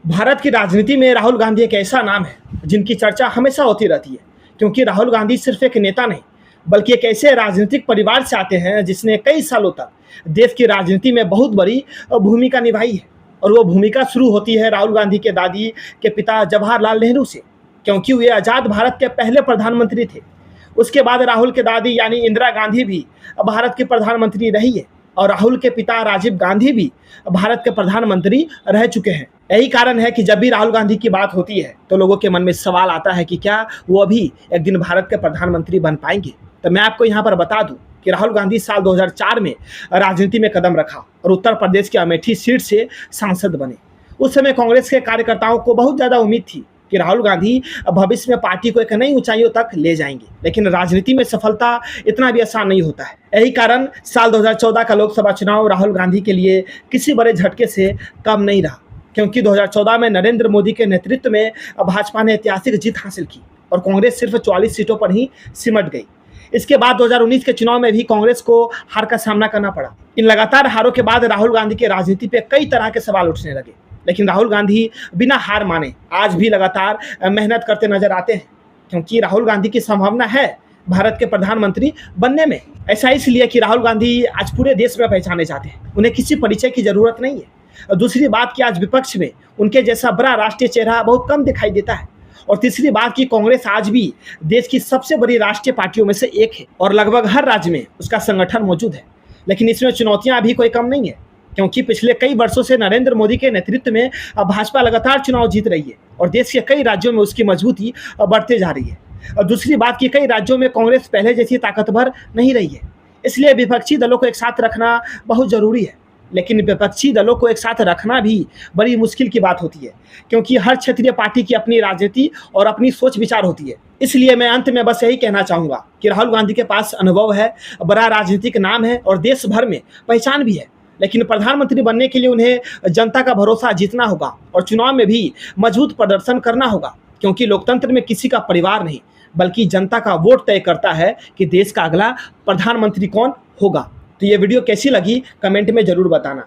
भारत की राजनीति में राहुल गांधी एक ऐसा नाम है जिनकी चर्चा हमेशा होती रहती है, क्योंकि राहुल गांधी सिर्फ एक नेता नहीं बल्कि एक ऐसे राजनीतिक परिवार से आते हैं जिसने कई सालों तक देश की राजनीति में बहुत बड़ी भूमिका निभाई है। और वो भूमिका शुरू होती है राहुल गांधी के दादी के पिता जवाहरलाल नेहरू से, क्योंकि वे आज़ाद भारत के पहले प्रधानमंत्री थे। उसके बाद राहुल के दादी यानी इंदिरा गांधी भी भारत की प्रधानमंत्री रही है और राहुल के पिता राजीव गांधी भी भारत के प्रधानमंत्री रह चुके हैं। यही कारण है कि जब भी राहुल गांधी की बात होती है तो लोगों के मन में सवाल आता है कि क्या वो अभी एक दिन भारत के प्रधानमंत्री बन पाएंगे। तो मैं आपको यहाँ पर बता दूं कि राहुल गांधी साल 2004 में राजनीति में कदम रखा और उत्तर प्रदेश की अमेठी सीट से सांसद बने। उस समय कांग्रेस के कार्यकर्ताओं को बहुत ज़्यादा उम्मीद थी कि राहुल गांधी भविष्य में पार्टी को एक नई ऊंचाइयों तक ले जाएंगे, लेकिन राजनीति में सफलता इतना भी आसान नहीं होता है। यही कारण साल 2014 का लोकसभा चुनाव राहुल गांधी के लिए किसी बड़े झटके से कम नहीं रहा, क्योंकि 2014 में नरेंद्र मोदी के नेतृत्व में भाजपा ने ऐतिहासिक जीत हासिल की और कांग्रेस सिर्फ 44 सीटों पर ही सिमट गई। इसके बाद 2019 के चुनाव में भी कांग्रेस को हार का सामना करना पड़ा। इन लगातार हारों के बाद राहुल गांधी की राजनीति पे कई तरह के सवाल उठने लगे, लेकिन राहुल गांधी बिना हार माने आज भी लगातार मेहनत करते नजर आते हैं, क्योंकि राहुल गांधी की संभावना है भारत के प्रधानमंत्री बनने में। ऐसा इसलिए कि राहुल गांधी आज पूरे देश में पहचाने जाते हैं, उन्हें किसी परिचय की जरूरत नहीं है। दूसरी बात कि आज विपक्ष में उनके जैसा बड़ा राष्ट्रीय चेहरा बहुत कम दिखाई देता है। और तीसरी बात कि कांग्रेस आज भी देश की सबसे बड़ी राष्ट्रीय पार्टियों में से एक है और लगभग हर राज्य में उसका संगठन मौजूद है। लेकिन इसमें चुनौतियां भी कोई कम नहीं है, क्योंकि पिछले कई वर्षों से नरेंद्र मोदी के नेतृत्व में भाजपा लगातार चुनाव जीत रही है और देश के कई राज्यों में उसकी मजबूती बढ़ते जा रही है। और दूसरी बात कि कई राज्यों में कांग्रेस पहले जैसी ताकतवर नहीं रही है, इसलिए विपक्षी दलों को एक साथ रखना बहुत ज़रूरी है। लेकिन विपक्षी दलों को एक साथ रखना भी बड़ी मुश्किल की बात होती है, क्योंकि हर क्षेत्रीय पार्टी की अपनी राजनीति और अपनी सोच विचार होती है। इसलिए मैं अंत में बस यही कहना चाहूँगा कि राहुल गांधी के पास अनुभव है, बड़ा राजनीतिक नाम है और देश भर में पहचान भी है, लेकिन प्रधानमंत्री बनने के लिए उन्हें जनता का भरोसा जीतना होगा और चुनाव में भी मजबूत प्रदर्शन करना होगा, क्योंकि लोकतंत्र में किसी का परिवार नहीं बल्कि जनता का वोट तय करता है कि देश का अगला प्रधानमंत्री कौन होगा। तो ये वीडियो कैसी लगी कमेंट में ज़रूर बताना।